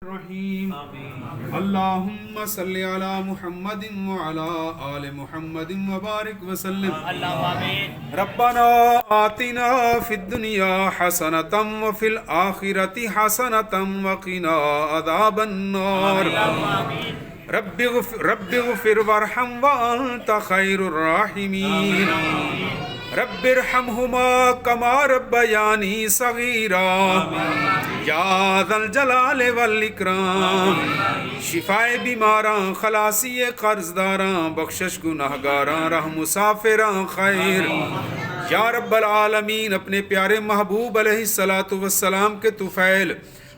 الرحیم اللہم صلی علی محمد وعلی آل محمد وبارک وسلم ربنا آتنا فی الدنیا حسنۃ وفی الآخرۃ حسنۃ وقنا عذاب النار رب اغفر وارحم وانت خیر الراحمین رب ارحمہما کما ربیانی صغیرا یا ذا الجلال والاکرام شفائے بیماراں خلاصی قرض داراں بخشش گناہگاراں رحم مسافراں خیر یا رب العالمین اپنے پیارے محبوب علیہ السلام کے طفیل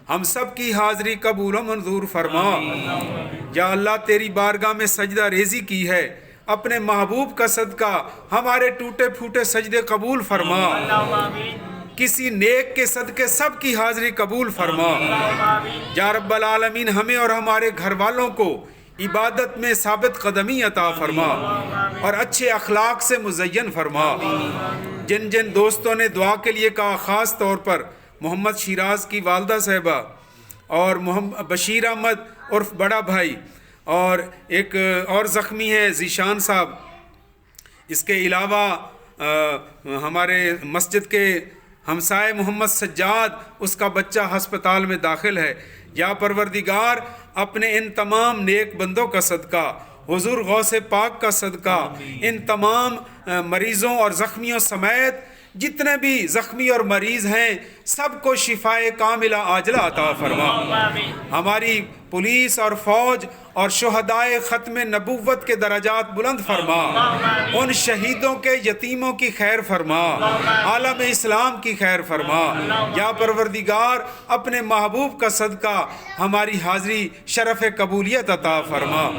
ہم سب کی حاضری قبول و منظور فرما۔ یا اللہ تیری بارگاہ میں سجدہ ریزی کی ہے، اپنے محبوب کا صدقہ ہمارے ٹوٹے پھوٹے سجدے قبول فرما، کسی نیک کے صدقے سب کی حاضری قبول فرما۔ یا رب العالمین ہمیں اور ہمارے گھر والوں کو عبادت میں ثابت قدمی عطا فرما اور اچھے اخلاق سے مزین فرما۔ جن جن دوستوں نے دعا کے لیے کہا، خاص طور پر محمد شیراز کی والدہ صاحبہ اور بشیر احمد عرف بڑا بھائی، اور ایک اور زخمی ہے ذیشان صاحب، اس کے علاوہ ہمارے مسجد کے ہمسائے محمد سجاد، اس کا بچہ ہسپتال میں داخل ہے۔ یا پروردگار اپنے ان تمام نیک بندوں کا صدقہ، حضور غوث پاک کا صدقہ، ان تمام مریضوں اور زخمیوں سمیت جتنے بھی زخمی اور مریض ہیں سب کو شفائے کاملہ عاجلہ عطا فرما۔ ہماری پولیس اور فوج اور شہدائے ختم نبوت کے درجات بلند فرما، ان شہیدوں کے یتیموں کی خیر فرما، عالم اسلام کی خیر فرما۔ یا پروردگار اپنے محبوب کا صدقہ ہماری حاضری شرف قبولیت عطا فرما،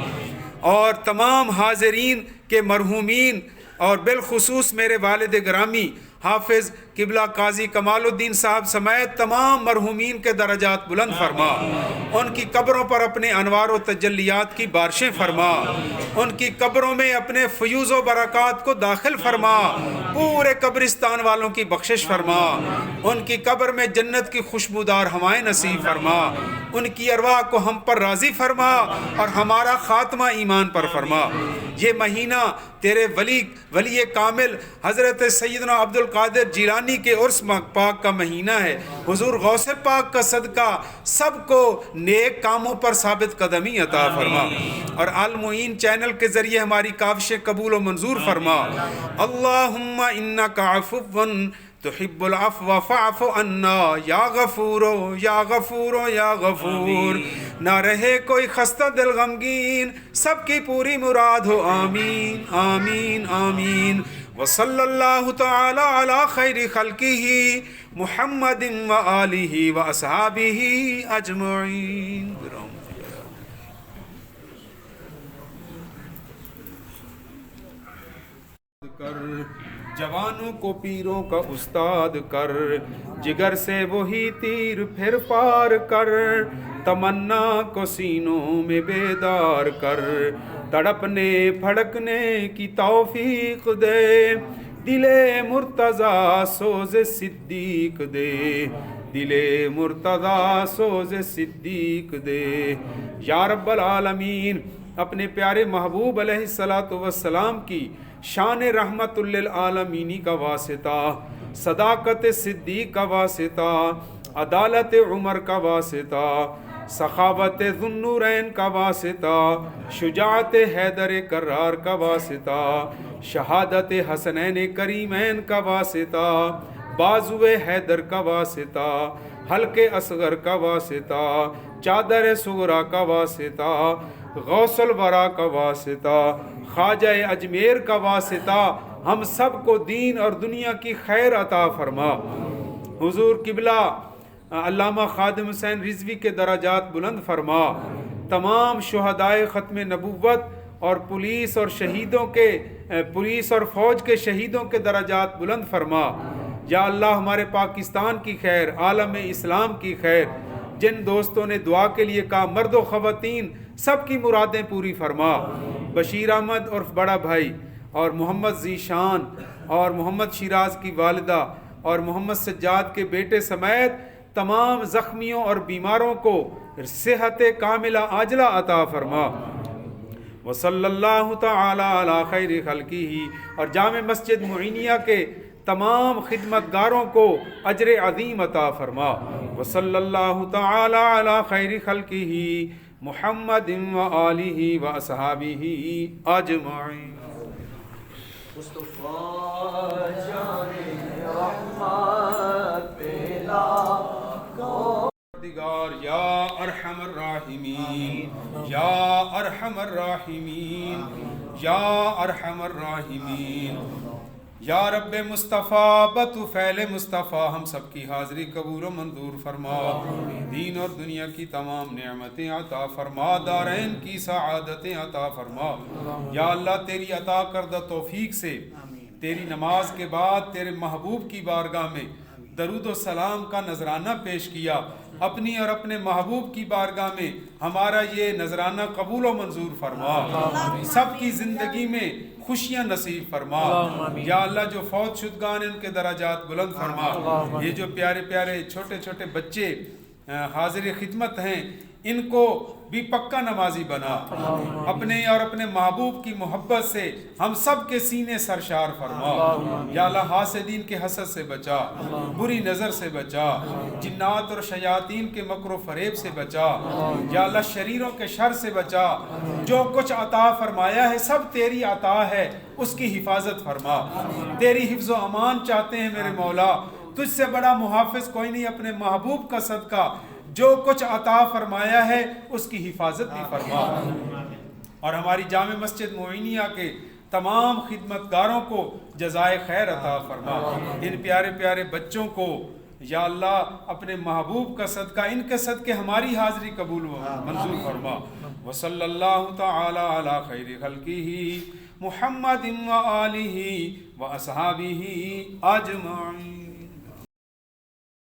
اور تمام حاضرین کے مرحومین اور بالخصوص میرے والد گرامی حافظ قبلہ قاضی کمال الدین صاحب سمیت تمام مرحومین کے درجات بلند فرما، ان کی قبروں پر اپنے انوار و تجلیات کی بارشیں فرما، ان کی قبروں میں اپنے فیوز و برکات کو داخل فرما، پورے قبرستان والوں کی بخشش فرما، ان کی قبر میں جنت کی خوشبودار ہوائیں نصیب فرما، ان کی ارواح کو ہم پر راضی فرما اور ہمارا خاتمہ ایمان پر فرما۔ یہ مہینہ تیرے ولی کامل حضرت سیدنا عبد القادر جیلانی کے عرس پاک کا مہینہ ہے۔ حضور غوث پاک کا صدقہ سب کو نیک کاموں پر ثابت قدمی عطا فرما، اور المعین چینل کے ذریعے ہماری کاوشیں قبول و منظور فرما۔ اللہم انک عفو تحب العفو فاعف عنا یا غفور یا غفور یا غفور۔ نہ رہے کوئی خستہ دل غمگین، سب کی پوری مراد ہو، آمین آمین آمین۔ وصلی اللہ تعالی علی خیر خلقہ محمد وآلہ واصحابہ اجمعین۔ جوانوں کو پیروں کا استاد کر، جگر سے وہی تیر پھر پار کر، تمنا کو سینوں میں بیدار کر، تڑپنے پھڑکنے کی توفیق دے، دل مرتضیٰ سوز صدیق دے، دل مرتضیٰ سوز صدیق دے۔ یا رب العالمین اپنے پیارے محبوب علیہ السلام کی شان رحمت للعالمینی کا واسطہ، صداقت صدیق کا واسطہ، عدالت عمر کا واسطہ، سخاوت ذو النورین کا واسطہ، شجاعت حیدر کرار کا واسطہ، شہادت حسنین کریمین کا واسطہ، بازو حیدر کا واسطہ، حلق اصغر کا واسطہ، چادر صغرا کا واسطہ، غوث الورا کا واسطہ، خواجہ اجمیر کا واسطہ، ہم سب کو دین اور دنیا کی خیر عطا فرما۔ حضور قبلہ علامہ خادم حسین رضوی کے درجات بلند فرما، تمام شہدائے ختم نبوت اور پولیس اور فوج کے شہیدوں کے درجات بلند فرما۔ یا اللہ ہمارے پاکستان کی خیر، عالم اسلام کی خیر، جن دوستوں نے دعا کے لیے کہا، مرد و خواتین سب کی مرادیں پوری فرما۔ بشیر احمد عرف بڑا بھائی اور محمد ذیشان اور محمد شیراز کی والدہ اور محمد سجاد کے بیٹے سمیت تمام زخمیوں اور بیماروں کو صحت کاملہ عاجلہ عطا فرما۔ وصلی اللہ تعالی علی خیر خلقہ، اور جامع مسجد معینیہ کے تمام خدمت گاروں کو اجر عظیم عطا فرما۔ وصلی اللہ تعالی علی خیر خلقہ محمد و آلہ و اصحابہ اجمعین۔ یا ارحم الراحمین، یا ارحم الراحمین، یا ارحم الراحمین، یا رب مصطفیٰ بطفیل مصطفیٰ ہم سب کی حاضری قبول و منظور فرما، دین اور دنیا کی تمام نعمتیں عطا فرما، دارین کی سعادتیں عطا فرما۔ یا اللہ تیری عطا کردہ توفیق سے تیری نماز کے بعد تیرے محبوب کی بارگاہ میں درود و سلام کا نذرانہ پیش کیا، اپنی اور اپنے محبوب کی بارگاہ میں ہمارا یہ نذرانہ قبول و منظور فرما، سب کی زندگی میں خوشیاں نصیب فرما۔ یا اللہ جو فوت شدگان ان کے درجات بلند فرما، یہ جو پیارے پیارے چھوٹے چھوٹے بچے حاضر خدمت ہیں ان کو بھی پکا نمازی بنا، اپنے اور اپنے محبوب کی محبت سے ہم سب کے سینے سرشار فرما۔ یا اللہ حاسدین کے حسد سے بچا، بری نظر سے بچا، جنات اور شیاطین کے مکر و فریب سے بچا، یا اللہ شریروں کے شر سے بچا۔ جو کچھ عطا فرمایا ہے سب تیری عطا ہے، اس کی حفاظت فرما۔ تیری حفظ و امان چاہتے ہیں میرے مولا، تجھ سے بڑا محافظ کوئی نہیں، اپنے محبوب کا صدقہ جو کچھ عطا فرمایا ہے اس کی حفاظت بھی فرما، اور ہماری جامع مسجد معینیہ کے تمام خدمت گاروں کو جزائے خیر عطا فرما۔ ان پیارے پیارے بچوں کو یا اللہ اپنے محبوب کا صدقہ ان کے صدقے ہماری حاضری قبول و منظور فرما۔ وصلی اللہ تعالی علی خیر خلقہ محمد و آلہ و اصحابہ اجمعین۔